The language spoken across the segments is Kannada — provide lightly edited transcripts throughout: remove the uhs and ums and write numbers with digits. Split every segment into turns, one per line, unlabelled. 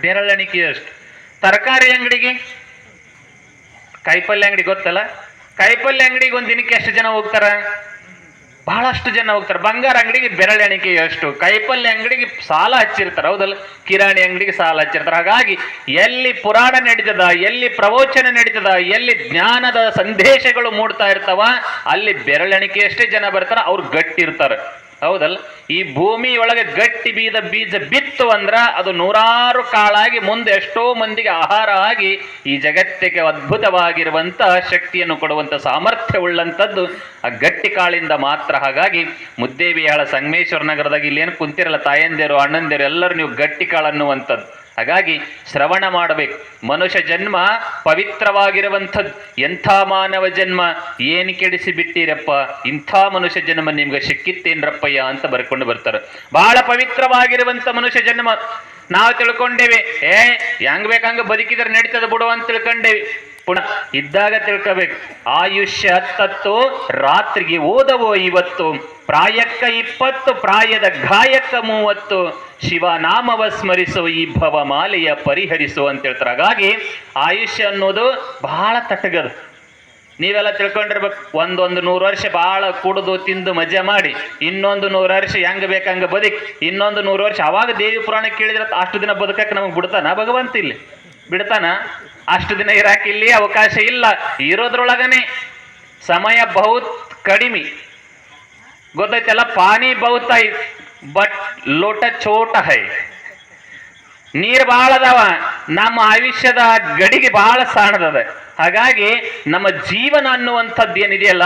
ಬೆರಳೆಣಿಕೆಯಷ್ಟು. ತರಕಾರಿ ಅಂಗಡಿಗೆ, ಕಾಯಿಪಲ್ಯ ಅಂಗಡಿ ಗೊತ್ತಲ್ಲ, ಕಾಯಿಪಲ್ಯ ಅಂಗಡಿಗೆ ಒಂದು ದಿನಕ್ಕೆ ಎಷ್ಟು ಜನ ಹೋಗ್ತಾರ? ಬಹಳಷ್ಟು ಜನ ಹೋಗ್ತಾರೆ. ಬಂಗಾರ ಅಂಗಡಿಗೆ ಬೆರಳೆಣಿಕೆ ಎಷ್ಟು, ಕಾಯಿಪಲ್ಯ ಅಂಗಡಿಗೆ ಸಾಲ ಹಚ್ಚಿರ್ತಾರೆ, ಹೌದಲ್ಲ, ಕಿರಾಣಿ ಅಂಗಡಿಗೆ ಸಾಲ ಹಚ್ಚಿರ್ತಾರೆ. ಹಾಗಾಗಿ ಎಲ್ಲಿ ಪುರಾಣ ನಡೀತದ, ಎಲ್ಲಿ ಪ್ರವಚನ ನಡೀತದ, ಎಲ್ಲಿ ಜ್ಞಾನದ ಸಂದೇಶಗಳು ಮೂಡ್ತಾ ಇರ್ತಾವ, ಅಲ್ಲಿ ಬೆರಳೆಣಿಕೆಯಷ್ಟೇ ಜನ ಬರ್ತಾರ, ಅವ್ರು ಗಟ್ಟಿರ್ತಾರೆ, ಹೌದಲ್ಲ. ಈ ಭೂಮಿಯೊಳಗೆ ಗಟ್ಟಿ ಬೀಜ ಬಿತ್ತು ಅಂದ್ರ ಅದು ನೂರಾರು ಕಾಳಾಗಿ ಮುಂದೆ ಎಷ್ಟೋ ಮಂದಿಗೆ ಆಹಾರ ಆಗಿ ಈ ಜಗತ್ತಿಗೆ ಅದ್ಭುತವಾಗಿರುವಂತ ಶಕ್ತಿಯನ್ನು ಕೊಡುವಂತ ಸಾಮರ್ಥ್ಯ ಉಳ್ಳಂಥದ್ದು ಆ ಗಟ್ಟಿ ಕಾಳಿಂದ ಮಾತ್ರ. ಹಾಗಾಗಿ ಮುದ್ದೇಬಿಹಾಳ ಸಂಗಮೇಶ್ವರ ನಗರದಾಗ ಇಲ್ಲೇನು ಕುಂತಿರಲ್ಲ ತಾಯಂದಿರು ಅಣ್ಣಂದಿರು ಎಲ್ಲರೂ ನೀವು ಗಟ್ಟಿ ಕಾಳು ಅನ್ನುವಂಥದ್ದು. ಹಾಗಾಗಿ ಶ್ರವಣ ಮಾಡಬೇಕು. ಮನುಷ್ಯ ಜನ್ಮ ಪವಿತ್ರವಾಗಿರುವಂಥದ್ದು. ಎಂಥ ಮಾನವ ಜನ್ಮ ಏನು ಕೆಡಿಸಿ ಬಿಟ್ಟಿರಪ್ಪ, ಇಂಥ ಮನುಷ್ಯ ಜನ್ಮ ನಿಮ್ಗೆ ಸಿಕ್ಕಿತ್ತೇನ್ರಪ್ಪಯ್ಯ ಅಂತ ಬರ್ಕೊಂಡು ಬರ್ತಾರೆ. ಬಹಳ ಪವಿತ್ರವಾಗಿರುವಂಥ ಮನುಷ್ಯ ಜನ್ಮ. ನಾವು ತಿಳ್ಕೊಂಡೇವೆ, ಹೆಂಗ್ ಬೇಕಂಗ ಬದುಕಿದ್ರೆ ನಡೀತದ ಬಿಡು ಅಂತ ತಿಳ್ಕೊಂಡೇವಿ. ಪುನಃ ಇದ್ದಾಗ ತಿಳ್ಕೋಬೇಕು. ಆಯುಷ್ಯ 10 ರಾತ್ರಿಗೆ ಓದವೋ 50, ಪ್ರಾಯಕ್ಕ 20 ಪ್ರಾಯದ ಗಾಯಕ್ಕ 30, ಶಿವನಾಮವ ಸ್ಮರಿಸು ಈ ಭವಮಾಲೆಯ ಪರಿಹರಿಸು ಅಂತ ಹೇಳ್ತಾರೆ. ಹಾಗಾಗಿ ಆಯುಷ್ಯ ಅನ್ನೋದು ಬಹಳ ತಟಗದು. ನೀವೆಲ್ಲ ತಿಳ್ಕೊಂಡಿರ್ಬೇಕು. ಒಂದೊಂದು 100 ವರ್ಷ ಬಹಳ ಕುಡಿದು ತಿಂದು ಮಜಾ ಮಾಡಿ, ಇನ್ನೊಂದು 100 ವರ್ಷ ಹೆಂಗ್ ಬೇಕಂಗ ಬದುಕಿ, ಇನ್ನೊಂದು 100 ವರ್ಷ. ಅವಾಗ ದೇವಿ ಪುರಾಣ ಕೇಳಿದ್ರೆ ಅಷ್ಟು ದಿನ ಬದುಕಕ್ಕೆ ನಮಗೆ ಬಿಡ್ತಾನ ಭಗವಂತ? ಇಲ್ಲಿ ಬಿಡ್ತಾನ? ಅಷ್ಟು ದಿನ ಇರಾಕ್ ಇಲ್ಲಿ ಅವಕಾಶ ಇಲ್ಲ. ಇರೋದ್ರೊಳಗನೆ ಸಮಯ ಬಹುತ್ ಕಡಿಮೆ, ಗೊತ್ತೈತಲ್ಲ. ಪಾನಿ ಬಹುತ್ ಐ ಬಟ್ ಲೋಟ ಚೋಟ ಹೈ. ನೀರು ಬಹಳ ಅದಾವ, ನಮ್ಮ ಆಯುಷ್ಯದ ಗಡಿಗೆ ಬಹಳ ಸಣ್ಣದದ. ಹಾಗಾಗಿ ನಮ್ಮ ಜೀವನ ಅನ್ನುವಂಥದ್ದು ಏನಿದೆಯಲ್ಲ,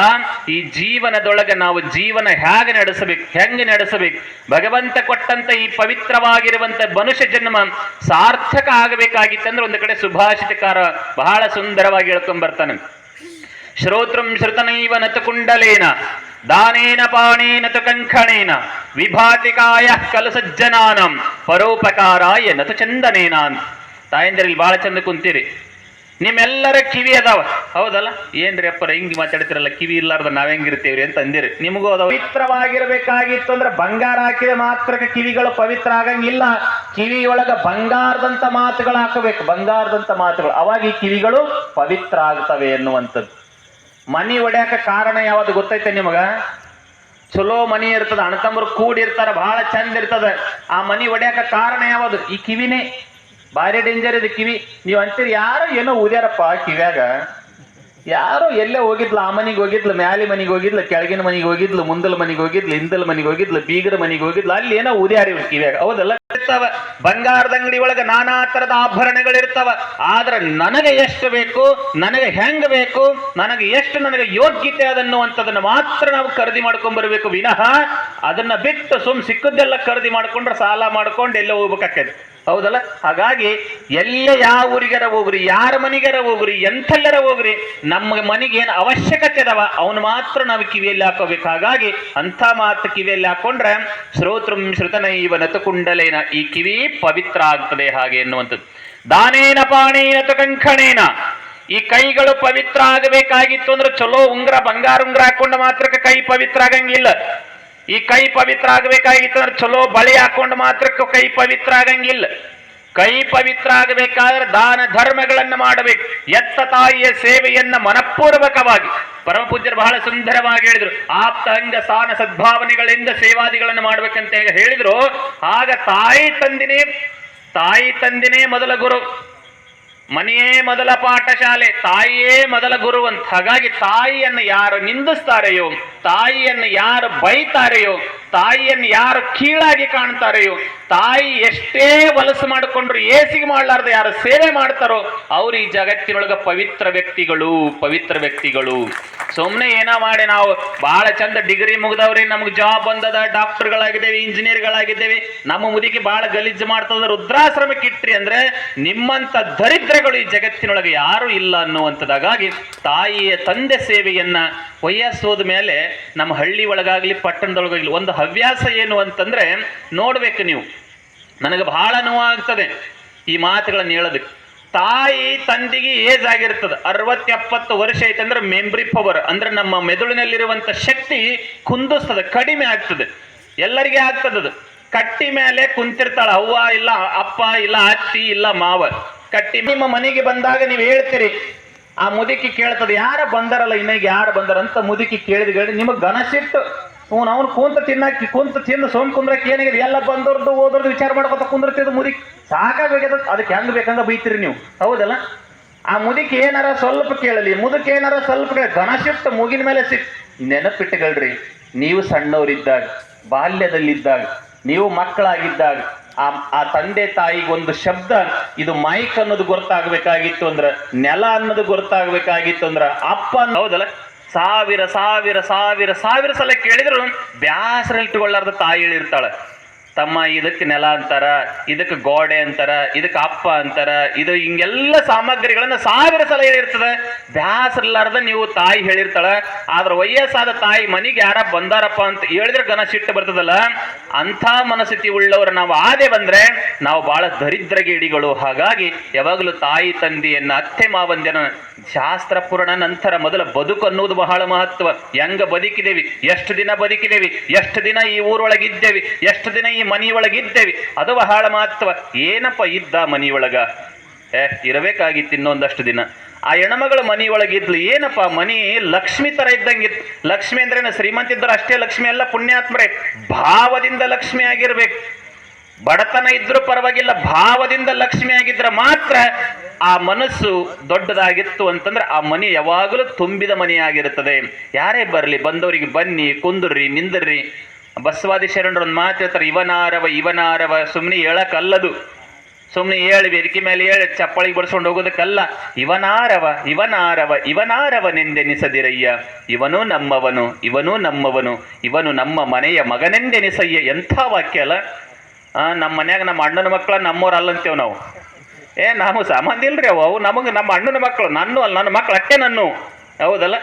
ಈ ಜೀವನದೊಳಗೆ ನಾವು ಜೀವನ ಹೇಗೆ ನಡೆಸಬೇಕು, ಭಗವಂತ ಕೊಟ್ಟಂತ ಈ ಪವಿತ್ರವಾಗಿರುವಂತ ಮನುಷ್ಯ ಜನ್ಮ ಸಾರ್ಥಕ ಆಗಬೇಕಾಗಿತ್ತಂದ್ರೆ ಒಂದು ಕಡೆ ಸುಭಾಷಿತಕಾರ ಬಹಳ ಸುಂದರವಾಗಿ ಹೇಳ್ಕೊಂಡ್ ಬರ್ತಾನೆ. ಶ್ರೋತ್ರಂ ಶ್ರುತನೈವ ನತು ಕುಂಡಲೇನ ದಾನೇನ ಪಾಣೇನ ತು ಕಂಕಣೇನ ವಿಭಾತಿಕಾಯ ಕಲು ಸಜ್ಜನಾನಂ ಪರೋಪಕಾರಾಯ ನತು ಚಂದನೇನ ಅಂತ. ತಾಯಂದಿರಲ್ಲಿ ಬಹಳ ಚಂದ ಕುಂತೀರಿ. ನಿಮ್ಮೆಲ್ಲರ ಕಿವಿ ಅದಾವ, ಹೌದಲ್ಲ? ಏನ್ರಿ ಅಪ್ಪರ ಹಿಂಗ್ ಮಾತಾಡ್ತಿರಲ್ಲ, ಕಿವಿ ಇಲ್ಲಾರ್ದ ನಾವ್ ಹೆಂಗಿರ್ತೇವ್ರಿ ಅಂತ ಅಂದಿರಿ. ನಿಮಗೂ ಅದಾವ. ಪವಿತ್ರವಾಗಿರ್ಬೇಕಾಗಿತ್ತು ಅಂದ್ರೆ ಬಂಗಾರ ಹಾಕಿದ ಮಾತ್ರಕ್ಕೆ ಕಿವಿಗಳು ಪವಿತ್ರ ಆಗಂಗಿಲ್ಲ. ಕಿವಿಯೊಳಗ ಬಂಗಾರದಂತ ಮಾತುಗಳು ಹಾಕಬೇಕು, ಬಂಗಾರದಂತ ಮಾತುಗಳು. ಅವಾಗ ಈ ಕಿವಿಗಳು ಪವಿತ್ರ ಆಗ್ತವೆ ಎನ್ನುವಂಥದ್ದು. ಮನಿ ಒಡ್ಯಾಕ ಕಾರಣ ಯಾವ್ದು ಗೊತ್ತೈತೆ ನಿಮಗ? ಚಲೋ ಮನಿ ಇರ್ತದ, ಅಣ್ಣತಮ್ಮರು ಕೂಡಿರ್ತಾರ, ಬಹಳ ಚಂದ ಇರ್ತದ. ಆ ಮನಿ ಒಡ್ಯಾಕ ಕಾರಣ ಯಾವುದು? ಈ ಕಿವಿನೇ. ಭಾರಿ ಡೇಂಜರ್ ಇದೆ ಕಿವಿ. ನೀವು ಅಂತೀರಿ ಯಾರೋ ಏನೋ ಊದ್ಯಾರಪ್ಪ ಕಿವ್ಯಾಗ, ಯಾರೋ ಎಲ್ಲೇ ಹೋಗಿದ್ಲು, ಆ ಮನೆಗೆ ಹೋಗಿದ್ಲು, ಮ್ಯಾಲಿ ಮನೆಗೆ ಹೋಗಿದ್ಲು, ಕೆಳಗಿನ ಮನೆಗೆ ಹೋಗಿದ್ಲು, ಮುಂದಲ ಮನೆಗೆ ಹೋಗಿದ್ಲು, ಹಿಂದಲ ಮನೆಗೆ ಹೋಗಿದ್ಲು, ಬೀಗರ ಮನೆಗೆ ಹೋಗಿದ್ಲು, ಅಲ್ಲಿ ಏನೋ ಊದ್ಯಾರಿ ಕಿವ್ಯಾಗ, ಹೌದಲ್ಲ? ಇರ್ತಾವ ಬಂಗಾರದ ಅಂಗಡಿ ಒಳಗ ನಾನಾ ತರದ ಆಭರಣಗಳಿರ್ತಾವ. ಆದ್ರೆ ನನಗೆ ಎಷ್ಟು ಬೇಕು, ನನಗೆ ಹೆಂಗ್ ಬೇಕು, ನನಗೆ ಎಷ್ಟು ನನಗೆ ಯೋಗ್ಯತೆ ಅದನ್ನುವಂಥದನ್ನ ಮಾತ್ರ ನಾವು ಖರೀದಿ ಮಾಡ್ಕೊಂಡ್ ಬರ್ಬೇಕು ವಿನಃ ಅದನ್ನ ಬಿಟ್ಟು ಸಿಕ್ಕದ್ದೆಲ್ಲ ಖರೀದಿ ಮಾಡ್ಕೊಂಡ್ರೆ ಸಾಲ ಮಾಡ್ಕೊಂಡು ಎಲ್ಲ ಹೋಗ್ಬೇಕಾಗ್ತದೆ, ಹೌದಲ್ಲ? ಹಾಗಾಗಿ ಎಲ್ಲೇ ಯಾವ ಊರಿಗಾರ ಹೋಗ್ರಿ, ಯಾರ ಮನೆಗಾರ ಹೋಗ್ರಿ, ಎಂಥೆಲ್ಲರ ಹೋಗ್ರಿ, ನಮ್ಮ ಮನೆಗೆ ಏನು ಅವಶ್ಯಕತೆ ಅದಾವ ಅವನು ಮಾತ್ರ ನಾವು ಕಿವಿಯಲ್ಲಿ ಹಾಕೋಬೇಕು. ಹಾಗಾಗಿ ಅಂಥ ಮಾತು ಕಿವಿಯಲ್ಲಿ ಹಾಕೊಂಡ್ರೆ ಶ್ರೋತೃಂ ಶ್ರುತನೈವ ನತು ಕುಂಡಲೇನ, ಈ ಕಿವಿ ಪವಿತ್ರ ಆಗ್ತದೆ ಹಾಗೆ ಎನ್ನುವಂಥದ್ದು. ದಾನೇನ ಪಾಣೇನ ತು ಕಂಕಣೇನ, ಈ ಕೈಗಳು ಪವಿತ್ರ ಆಗಬೇಕಾಗಿತ್ತು ಅಂದ್ರೆ ಚಲೋ ಉಂಗ್ರ, ಬಂಗಾರ ಉಂಗ್ರ ಹಾಕೊಂಡ ಮಾತ್ರಕ್ಕೆ ಕೈ ಪವಿತ್ರ ಆಗಂಗಿಲ್ಲ. ಈ ಕೈ ಪವಿತ್ರ ಆಗಬೇಕಾಗಿತ್ತು ಅಂದ್ರೆ ಚಲೋ ಬಳಿ ಹಾಕೊಂಡು ಮಾತ್ರಕ್ಕೆ ಕೈ ಪವಿತ್ರ ಆಗಂಗಿಲ್ಲ. ಕೈ ಪವಿತ್ರ ಆಗಬೇಕಾದ್ರೆ ದಾನ ಧರ್ಮಗಳನ್ನ ಮಾಡಬೇಕು. ಎತ್ತ ತಾಯಿಯ ಸೇವೆಯನ್ನ ಮನಪೂರ್ವಕವಾಗಿ ಪರಮ ಪೂಜ್ಯರು ಬಹಳ ಸುಂದರವಾಗಿ ಹೇಳಿದ್ರು. ಆಪ್ತ ಅಂಗ ಸ್ಥಾನ ಸದ್ಭಾವನೆಗಳಿಂದ ಸೇವಾದಿಗಳನ್ನು ಮಾಡ್ಬೇಕಂತ ಹೇಳಿದ್ರು. ಆಗ ತಾಯಿ ತಂದಿನೇ ಮೊದಲ ಗುರು, ಮನೆಯೇ ಮೊದಲ ಪಾಠಶಾಲೆ, ತಾಯಿಯೇ ಮೊದಲ ಗುರು ಅಂತ. ಹಾಗಾಗಿ ತಾಯಿಯನ್ನು ಯಾರು ನಿಂದಿಸ್ತಾರೆಯೋ, ತಾಯಿಯನ್ನು ಯಾರು ಬೈತಾರೆಯೋ, ತಾಯಿಯನ್ನು ಯಾರು ಕೀಳಾಗಿ ಕಾಣ್ತಾರೆಯೋ, ತಾಯಿ ಎಷ್ಟೇ ವಲಸು ಮಾಡಿಕೊಂಡ್ರು ಏಸಿಗೆ ಮಾಡ್ಲಾರ್ದು ಯಾರು ಸೇವೆ ಮಾಡ್ತಾರೋ ಅವ್ರು ಈ ಜಗತ್ತಿನೊಳಗ ಪವಿತ್ರ ವ್ಯಕ್ತಿಗಳು. ಸುಮ್ಮನೆ ಏನೋ ಮಾಡಿ ನಾವು ಬಹಳ ಚಂದ ಡಿಗ್ರಿ ಮುಗ್ದವ್ರಿ, ನಮ್ಗೆ ಜಾಬ್ ಬಂದದ, ಡಾಕ್ಟರ್ಗಳಾಗಿದ್ದೇವೆ, ಇಂಜಿನಿಯರ್ಗಳಾಗಿದ್ದೇವೆ, ನಮ್ಮ ಮುದುಕಿ ಬಹಳ ಗಲೀಜು ಮಾಡ್ತದ, ವೃದ್ಧಾಶ್ರಮಕ್ಕೆ ಇಟ್ರಿ ಅಂದ್ರೆ ನಿಮ್ಮಂತ ದರಿದ್ರಗಳು ಈ ಜಗತ್ತಿನೊಳಗೆ ಯಾರು ಇಲ್ಲ ಅನ್ನುವಂಥದ್ದು. ಹಾಗಾಗಿ ತಾಯಿಯ ತಂದೆ ಸೇವೆಯನ್ನ ವಯಸ್ಸೋದ ಮೇಲೆ ನಮ್ಮ ಹಳ್ಳಿ ಒಳಗಾಗ್ಲಿ ಪಟ್ಟಣದೊಳಗಾಗ್ಲಿ ಒಂದು ಹವ್ಯಾಸ ಏನು ಅಂತಂದ್ರೆ ನೋಡ್ಬೇಕು ನೀವು. ನನಗೆ ಬಹಳ ನೋವಾಗ್ತದೆ ಈ ಮಾತುಗಳನ್ನು ಹೇಳೋದಕ್ಕೆ. ತಾಯಿ ತಂದೆಗೆ ಏಜ್ ಆಗಿರ್ತದೆ, 60-70 ವರ್ಷ ಐತಂದ್ರೆ ಮೆಮ್ರಿ ಪವರ್ ಅಂದ್ರೆ ನಮ್ಮ ಮೆದುಳಿನಲ್ಲಿರುವಂತ ಶಕ್ತಿ ಕುಂದಿಸ್ತದೆ, ಕಡಿಮೆ ಆಗ್ತದೆ, ಎಲ್ಲರಿಗೆ ಆಗ್ತದದು. ಕಟ್ಟಿ ಮೇಲೆ ಕುಂತಿರ್ತಾಳ ಅವ್ವ ಇಲ್ಲ ಅಪ್ಪ ಇಲ್ಲ ಅತ್ತಿ ಇಲ್ಲ ಮಾವ. ಕಟ್ಟಿ ನಿಮ್ಮ ಮನೆಗೆ ಬಂದಾಗ ನೀವು ಹೇಳ್ತೀರಿ, ಆ ಮುದುಕಿ ಕೇಳ್ತದೆ ಯಾರ ಬಂದಾರಲ್ಲ ಇನ್ನೀಗ ಯಾರು ಬಂದಾರಂತ ಮುದುಕಿ ಕೇಳಿದ ನಿಮಗೆ ಗನಸಿಟ್ಟು ಅವ್ನು ಕುಂತ ತಿಂದು ಸೋಮ್ ಕುಂದ್ರಕ್ಕೆ ಏನಾಗಿದೆ ಎಲ್ಲ ಬಂದವ್ರದ್ದು ಹೋದ್ರದ್ದು ವಿಚಾರ ಮಾಡ್ಕೊತ ಕುಂದಿರ್ತಿದ್ದು ಮುದುಕಿ ಸಾಕಾಗಬೇಕದ. ಅದಕ್ಕೆ ಹೆಂಗ್ ಬೇಕಂಗ ಬೈತೀರಿ ನೀವು, ಹೌದಲ್ಲ? ಆ ಮುದುಕಿ ಏನಾರ ಸ್ವಲ್ಪ ಕೇಳಲಿ, ಮುದುಕಿ ಏನಾರ ಸ್ವಲ್ಪ ಕೇಳಿ ಗನಸಿಟ್ಟು ಮುಗಿನ ಮೇಲೆ ನೆನಪಿಟ್ಟುಗಳ್ರಿ. ನೀವು ಸಣ್ಣವರಿದ್ದಾಗ, ಬಾಲ್ಯದಲ್ಲಿದ್ದಾಗ, ನೀವು ಮಕ್ಕಳಾಗಿದ್ದಾಗ ಆ ತಂದೆ ತಾಯಿಗೊಂದು ಶಬ್ದ ಇದು ಮೈಕ್ ಅನ್ನೋದು ಗೊತ್ತಾಗಬೇಕಾಗಿತ್ತು ಅಂದ್ರ, ನೆಲ ಅನ್ನೋದು ಗೊತ್ತಾಗಬೇಕಾಗಿತ್ತು ಅಂದ್ರ ಅಪ್ಪ ಹೌದಲ್ಲ, ಸಾವಿರ ಸಾವಿರ ಸಾವಿರ ಸಾವಿರ ಸಲ ಕೇಳಿದ್ರು ಬ್ಯಾಸರ ಇಟ್ಟುಕೊಳ್ಳಾರ್ದ ತಾಯಿ ಹೇಳಿರ್ತಾಳೆ, ತಮ್ಮ ಇದಕ್ಕೆ ನೆಲ ಅಂತಾರ, ಇದಕ್ಕೆ ಗೋಡೆ ಅಂತಾರ, ಇದಕ್ಕೆ ಅಪ್ಪ ಅಂತಾರ, ಇದು ಹಿಂಗೆಲ್ಲ ಸಾಮಗ್ರಿಗಳನ್ನ ಸಾವಿರ ಸಲ ಹೇಳಿರ್ತದೆ. ಬ್ಯಾಸರಿಲ್ಲಾರ್ದ ನೀವು ತಾಯಿ ಹೇಳಿರ್ತಾಳ. ಆದ್ರ ವಯಸ್ಸಾದ ತಾಯಿ ಮನೆಗೆ ಯಾರ ಬಂದಾರಪ್ಪ ಅಂತ ಹೇಳಿದ್ರೆ ಗನ ಸಿಟ್ಟು ಬರ್ತದಲ್ಲ, ಅಂಥ ಮನಸ್ಥಿತಿ ಉಳ್ಳವರು ನಾವು ಆದೆ ಬಂದ್ರೆ ನಾವು ಬಹಳ ದರಿದ್ರಗೇಡಿಗಳು. ಹಾಗಾಗಿ ಯಾವಾಗಲೂ ತಾಯಿ ತಂದೆಯನ್ನ ಅತ್ತೆ ಮಾವಂದ್ಯನ ಶಾಸ್ತ್ರ ಪುರಾಣ ನಂತರ ಮೊದಲ ಬದುಕು ಅನ್ನೋದು ಬಹಳ ಮಹತ್ವ. ಹೆಂಗ ಬದುಕಿದೇವಿ, ಎಷ್ಟು ದಿನ ಬದುಕಿದೇವಿ, ಎಷ್ಟು ದಿನ ಈ ಊರೊಳಗಿದ್ದೇವಿ, ಎಷ್ಟು ದಿನ ಈ ಮನೆಯೊಳಗಿದ್ದೇವಿ, ಅದು ಬಹಳ ಮಹತ್ವ. ಏನಪ್ಪ ಇದ್ದ ಮನೆಯೊಳಗ ಇರಬೇಕಾಗಿತ್ತು ಇನ್ನೊಂದಷ್ಟು ದಿನ. ಆ ಹೆಣ್ಮಗಳು ಮನೆಯೊಳಗಿದ್ಲು, ಏನಪ್ಪ ಮನಿ ಲಕ್ಷ್ಮಿ ತರ ಇದ್ದಂಗಿತ್ತು. ಲಕ್ಷ್ಮಿ ಅಂದ್ರೆ ಶ್ರೀಮಂತ ಇದ್ದರು ಅಷ್ಟೇ ಲಕ್ಷ್ಮಿ ಅಲ್ಲ, ಪುಣ್ಯಾತ್ಮರೇ. ಭಾವದಿಂದ ಲಕ್ಷ್ಮಿ ಆಗಿರ್ಬೇಕು. ಬಡತನ ಇದ್ರೂ ಪರವಾಗಿಲ್ಲ, ಭಾವದಿಂದ ಲಕ್ಷ್ಮಿ ಆಗಿದ್ರೆ ಮಾತ್ರ ಆ ಮನಸ್ಸು ದೊಡ್ಡದಾಗಿತ್ತು ಅಂತಂದ್ರೆ ಆ ಮನೆ ಯಾವಾಗಲೂ ತುಂಬಿದ ಮನೆ ಆಗಿರುತ್ತದೆ. ಯಾರೇ ಬರಲಿ ಬಂದವರಿಗೆ ಬನ್ನಿ, ಕುಂದ್ರಿ, ನಿಂದ್ರಿ. ಬಸವಾದಿ ಶರಣರು ಒಂದು ಮಾತು ಹೇಳ್ತಾರೆ, ಇವನಾರವ ಸುಮ್ಮನೆ ಹೇಳಕ್ಕಲ್ಲದು. ಸುಮ್ಮನೆ ಹೇಳಿ ವೇದಿಕೆ ಮೇಲೆ ಹೇಳಿ ಚಪ್ಪಳಿಗೆ ಬಡಿಸ್ಕೊಂಡು ಹೋಗೋದಕ್ಕಲ್ಲ. ಇವನಾರವನೆಂದೆನಿಸದಿರಯ್ಯ, ಇವನು ನಮ್ಮವನು, ಇವನು ನಮ್ಮ ಮನೆಯ ಮಗನೆಂದೆನಿಸಯ್ಯ. ಎಂಥ ವಾಕ್ಯ ಅಲ್ಲ. ನಮ್ಮ ಮನ್ಯಾಗ ನಮ್ಮ ಅಣ್ಣನ ಮಕ್ಕಳ ನಮ್ಮವ್ರು ಅಲ್ಲಂತೇವ್ ನಾವು. ನಾವು ಸಂಬಂಧ ಇಲ್ರಿ ಅವು ನಮಗೆ ನಮ್ಮ ಅಣ್ಣನ ಮಕ್ಕಳು, ನನ್ನ ಮಕ್ಕಳು ಅಟ್ಟೆ ನನ್ನು, ಹೌದಲ್ಲ?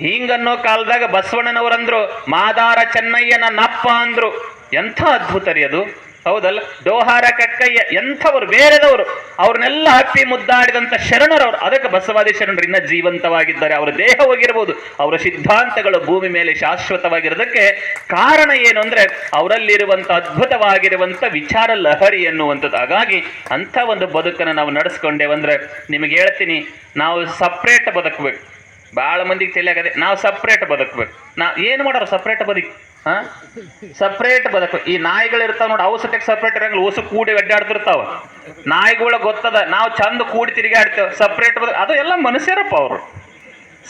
ಹಿಂಗನ್ನೋ ಕಾಲದಾಗ ಬಸವಣ್ಣನವರಂದ್ರು ಮಾದಾರ ಚೆನ್ನಯ್ಯ ನನ್ನಪ್ಪ ಅಂದ್ರು. ಎಂಥ ಅದ್ಭುತ ರೀ ಅದು, ಹೌದಲ್ಲ? ಡೋಹಾರ ಕಕ್ಕಯ್ಯ ಎಂಥವ್ರು, ಬೇರೆದವರು, ಅವ್ರನ್ನೆಲ್ಲ ಹಪ್ಪಿ ಮುದ್ದಾಡಿದಂಥ ಶರಣರವ್ರು. ಅದಕ್ಕೆ ಬಸವಾದಿ ಶರಣರು ಇನ್ನ ಜೀವಂತವಾಗಿದ್ದಾರೆ. ಅವರ ದೇಹ ಹೋಗಿರ್ಬೋದು, ಅವರ ಸಿದ್ಧಾಂತಗಳು ಭೂಮಿ ಮೇಲೆ ಶಾಶ್ವತವಾಗಿರೋದಕ್ಕೆ ಕಾರಣ ಏನು ಅಂದ್ರೆ ಅವರಲ್ಲಿರುವಂಥ ಅದ್ಭುತವಾಗಿರುವಂಥ ವಿಚಾರ ಲಹರಿ ಎನ್ನುವಂಥದ್ದು. ಹಾಗಾಗಿ ಅಂಥ ಒಂದು ಬದುಕನ್ನು ನಾವು ನಡೆಸ್ಕೊಂಡೇವಂದ್ರೆ ನಿಮಗೆ ಹೇಳ್ತೀನಿ, ನಾವು ಸಪ್ರೇಟ್ ಬದುಕಬೇಕು. ಭಾಳ ಮಂದಿಗೆ ತಿಳಿಯಾಗದೆ ನಾವು ಸಪ್ರೇಟ್ ಬದುಕಬೇಕು. ಏನು ಮಾಡೋರು ಸಪ್ರೇಟ್ ಬದುಕಿ ಸಪ್ರೇಟ್ ಬದುಕು. ಈ ನಾಯಿಗಳು ಇರ್ತಾವ ನೋಡಿ, ಅವು ಸತ್ಯಕ್ಕೆ ಸಪ್ರೇಟ್ ಇರಂಗಿಲ್ಲ, ಹೊಸ ಕೂಡಿ ಅಡ್ಡಾಡ್ತಿರ್ತಾವ. ನಾಯಿಗಳ ಗೊತ್ತದ, ನಾವು ಚಂದ ಕೂಡಿ ತಿರುಗಾಡ್ತೇವೆ. ಸಪ್ರೇಟ್ ಬದುಕು ಅದು ಎಲ್ಲ ಮನುಷ್ಯರಪ್ಪ. ಅವರು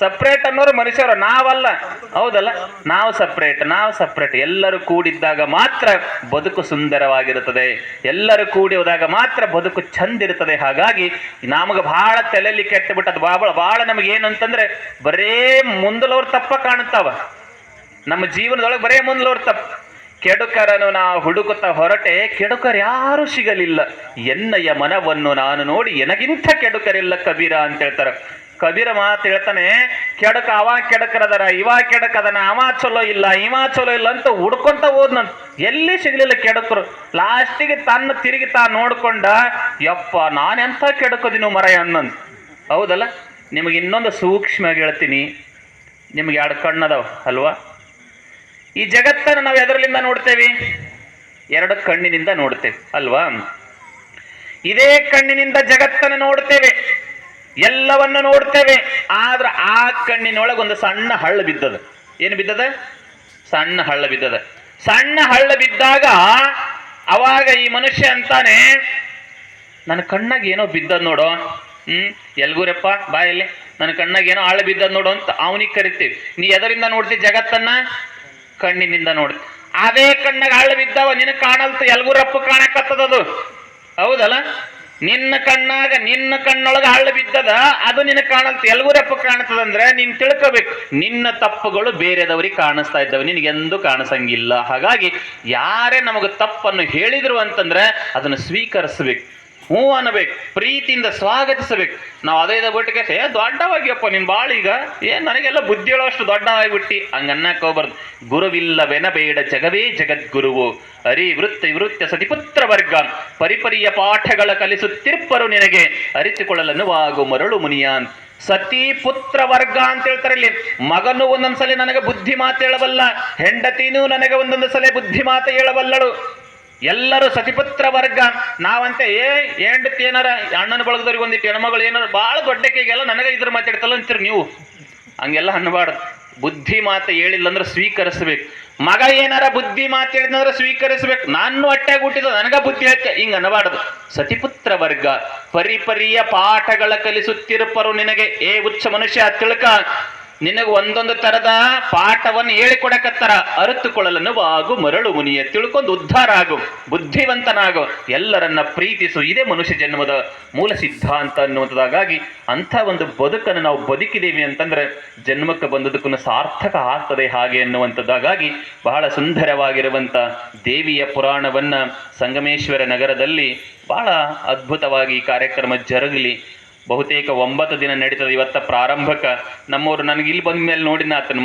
ಸಪ್ರೇಟ್ ಅನ್ನೋರು ಮನುಷ್ಯರು, ನಾವಲ್ಲ, ಹೌದಲ್ಲ? ನಾವು ಸಪ್ರೇಟ್. ಎಲ್ಲರೂ ಕೂಡಿದ್ದಾಗ ಮಾತ್ರ ಬದುಕು ಸುಂದರವಾಗಿರುತ್ತದೆ. ಎಲ್ಲರೂ ಕೂಡಿ ಹೋದಾಗ ಮಾತ್ರ ಬದುಕು ಚಂದ ಇರ್ತದೆ. ಹಾಗಾಗಿ ನಮಗೆ ಬಹಳ ತಲೆಯಲ್ಲಿ ಕೆಟ್ಟು ಬಿಟ್ಟದ್ದು ಬಹಳ ನಮಗೆ ಏನು ಅಂತಂದ್ರೆ ಬರೇ ಮುಂದಲವ್ರು ತಪ್ಪ ಕಾಣುತ್ತಾವ. ನಮ್ಮ ಜೀವನದೊಳಗೆ ಬರೇ ಮುಂದಲವ್ರು ತಪ್ಪು. ಕೆಡುಕರನ್ನು ನಾ ಹುಡುಕುತ್ತಾ ಹೊರಟೆ, ಕೆಡುಕರು ಯಾರೂ ಸಿಗಲಿಲ್ಲ. ಎನ್ನಯ್ಯ ಮನವನ್ನು ನಾನು ನೋಡಿ ಎನಗಿಂತ ಕೆಡುಕರಿಲ್ಲ ಕಬೀರ ಅಂತ ಹೇಳ್ತಾರೆ. ಕಬೀರ ಮಾತು ಹೇಳ್ತಾನೆ, ಕೆಡಕ ಅವ ಕೆಡಕರದರ, ಇವ ಕೆಡಕದನ, ಅವ ಚಲೋ ಇಲ್ಲ, ಇವ ಚಲೋ ಇಲ್ಲ ಅಂತ ಹುಡ್ಕೊಂತ ಹೋದ್ನಂತ. ಎಲ್ಲಿ ಸಿಗ್ಲಿಲ್ಲ ಕೆಡಕರು. ಲಾಸ್ಟಿಗೆ ತಿರುಗಿ ನೋಡ್ಕೊಂಡ, ಯಪ್ಪ ನಾನೆಂಥ ಕೆಡಕೋದಿನ ಮರಯ ಅನ್ನಂತ. ಹೌದಲ್ಲ? ನಿಮಗೆ ಇನ್ನೊಂದು ಸೂಕ್ಷ್ಮವಾಗಿ ಹೇಳ್ತೀನಿ. ನಿಮ್ಗೆ 2 ಕಣ್ಣದವ ಅಲ್ವಾ? ಈ ಜಗತ್ತನ್ನು ನಾವು ಎದರಲಿಂದ ನೋಡ್ತೇವೆ? 2 ಕಣ್ಣಿನಿಂದ ನೋಡ್ತೇವೆ ಅಲ್ವಾ? ಇದೇ ಕಣ್ಣಿನಿಂದ ಜಗತ್ತನ್ನು ನೋಡ್ತೇವೆ, ಎಲ್ಲವನ್ನು ನೋಡ್ತೇವೆ. ಆದ್ರೆ ಆ ಕಣ್ಣಿನೊಳಗೆ ಒಂದು ಸಣ್ಣ ಹಳ್ಳ ಬಿದ್ದದ. ಏನು ಬಿದ್ದದ? ಸಣ್ಣ ಹಳ್ಳ ಬಿದ್ದದ. ಸಣ್ಣ ಹಳ್ಳ ಬಿದ್ದಾಗ ಅವಾಗ ಈ ಮನುಷ್ಯ ಅಂತಾನೆ, ನನ್ನ ಕಣ್ಣಾಗ ಏನೋ ಬಿದ್ದದ ನೋಡೋ. ಎಲ್ಗೂರಪ್ಪ ಬಾಯಲ್ಲಿ ನನ್ನ ಕಣ್ಣಾಗ ಏನೋ ಹಳ್ಳ ಬಿದ್ದದ ನೋಡು ಅಂತ ಅವನಿಗೆ ಕರಿತೀವಿ. ನೀ ಎದರಿಂದ ನೋಡ್ತೀವಿ ಜಗತ್ತನ್ನ? ಕಣ್ಣಿನಿಂದ ನೋಡ್ತಿ. ಅದೇ ಕಣ್ಣಾಗ ಹಳ್ಳ ಬಿದ್ದಾವ, ನಿನಗೆ ಕಾಣಲ್ತ, ಎಲ್ಗೂರಪ್ಪ ಕಾಣಕತ್ತದದು, ಹೌದಲ್ಲ? ನಿನ್ನ ಕಣ್ಣೊಳಗೆ ಹಳ್ಳ ಬಿದ್ದದ, ಅದು ನಿನಗೆ ಕಾಣಲ್ತ, ಎಲ್ಗೂರಪ್ಪ ಕಾಣ್ತದಂದ್ರೆ ನೀನ್ ತಿಳ್ಕೋಬೇಕು, ನಿನ್ನ ತಪ್ಪುಗಳು ಬೇರೆದವ್ರಿಗೆ ಕಾಣಿಸ್ತಾ ಇದ್ದಾವೆ, ನಿನಗೆಂದೂ ಕಾಣಿಸಂಗಿಲ್ಲ. ಹಾಗಾಗಿ ಯಾರೇ ನಮಗೆ ತಪ್ಪನ್ನು ಹೇಳಿದ್ರು ಅಂತಂದ್ರೆ ಅದನ್ನು ಸ್ವೀಕರಿಸ್ಬೇಕು, ಹ್ಞೂ ಅನ್ನಬೇಕು, ಪ್ರೀತಿಯಿಂದ ಸ್ವಾಗತಿಸಬೇಕು. ನಾವು ಅದೇ ಬಿಟ್ಟಿಗೆ ದೊಡ್ಡವಾಗಿಯಪ್ಪ ನಿನ್ ಬಾಳೀಗ ನನಗೆಲ್ಲ ಬುದ್ಧಿ ಹೇಳೋಷ್ಟು ದೊಡ್ಡವಾಗಿಬಿಟ್ಟಿ ಹಂಗನ್ನಕ್ಕೆ ಹೋಗ್ಬಾರ್ದು. ಗುರುವಿಲ್ಲವೆನಬೇಡ ಜಗವೇ ಜಗದ್ಗುರುವು, ವೃತ್ಯ ಸತಿಪುತ್ರ ವರ್ಗ ಪರಿಪರಿಯ ಪಾಠಗಳ ಕಲಿಸುತ್ತಿರ್ಪರು ನಿನಗೆ ಅರಿತುಕೊಳ್ಳಲನ್ನುವಾಗು ಮರಳು ಮುನಿಯಾನ್. ಸತಿ ಪುತ್ರ ವರ್ಗ ಅಂತ ಹೇಳ್ತಾರೆ ಇಲ್ಲಿ. ಮಗನು ಒಂದೊಂದ್ಸಲ ನನಗೆ ಬುದ್ಧಿ ಮಾತು ಹೇಳಬಲ್ಲ, ಹೆಂಡತಿನೂ ನನಗೆ ಒಂದೊಂದು ಸಲ ಬುದ್ಧಿ ಮಾತು ಹೇಳಬಲ್ಲಳು. ಎಲ್ಲರೂ ಸತಿಪುತ್ರ ವರ್ಗ. ನಾವಂತೆ ಹೆಂಡತಿ ಏನಾರ ಅಣ್ಣನ ಬಳಗದವ್ರಿಗೆ ಒಂದಿಟ್ಟು ಹೆಣ್ಮಗಳು ಏನಾರ ಭಾಳ ದೊಡ್ಡಕ್ಕೆಲ್ಲ ನನಗೆ ಇದ್ರ ಮಾತಾಡ್ತಲ್ಲ ಅಂತೀರಿ ನೀವು. ಹಂಗೆಲ್ಲ ಅನ್ನಬಾರ್ದು. ಬುದ್ಧಿ ಮಾತು ಹೇಳಿಲ್ಲ ಅಂದ್ರೆ ಸ್ವೀಕರಿಸ್ಬೇಕು. ಮಗ ಏನಾರ ಬುದ್ಧಿ ಮಾತು ಹೇಳಿದ್ನಂದ್ರೆ ಸ್ವೀಕರಿಸ್ಬೇಕು. ನಾನು ಹೊಟ್ಟೆಗೆ ಹುಟ್ಟಿದ ನನಗ ಬುದ್ಧಿ ಹಚ್ಚ ಹಿಂಗ ಅನ್ನಬಾರ್ದು. ಸತಿಪುತ್ರ ವರ್ಗ ಪರಿಪರಿಯ ಪಾಠಗಳ ಕಲಿಸುತ್ತಿರುಪರು ನಿನಗೆ. ಹುಚ್ಚ ಮನುಷ್ಯ ತಿಳ್ಕ, ನಿನಗೆ ಒಂದೊಂದು ತರದ ಪಾಠವನ್ನು ಹೇಳಿಕೊಡಕತ್ತಾರ. ಅರಿತುಕೊಳ್ಳಲನ್ನು ಆಗು ಮರಳು ಮುನಿಯ, ತಿಳ್ಕೊಂಡು ಉದ್ಧಾರ ಆಗು, ಬುದ್ಧಿವಂತನಾಗು, ಎಲ್ಲರನ್ನ ಪ್ರೀತಿಸು. ಇದೇ ಮನುಷ್ಯ ಜನ್ಮದ ಮೂಲ ಸಿದ್ಧಾಂತ ಅನ್ನುವಂಥದ್ದಾಗಾಗಿ ಅಂಥ ಒಂದು ಬದುಕನ್ನು ನಾವು ಬದುಕಿದ್ದೀವಿ ಅಂತಂದ್ರೆ ಜನ್ಮಕ್ಕೆ ಬಂದದಕ್ಕೂ ಸಾರ್ಥಕ ಆಗ್ತದೆ ಹಾಗೆ ಅನ್ನುವಂಥದ್ದಾಗಾಗಿ ಬಹಳ ಸುಂದರವಾಗಿರುವಂಥ ದೇವಿಯ ಪುರಾಣವನ್ನ ಸಂಗಮೇಶ್ವರ ನಗರದಲ್ಲಿ ಬಹಳ ಅದ್ಭುತವಾಗಿ ಕಾರ್ಯಕ್ರಮ ಜರುಗಲಿ. ಬಹುತೇಕ 9 ದಿನ ನಡೀತದೆ. ಇವತ್ತ ಪ್ರಾರಂಭಕ್ಕೆ ನಮ್ಮವರು ನನಗೆ ಇಲ್ಲಿ ಬಂದ ಮೇಲೆ ನೋಡಿನ ಆತನ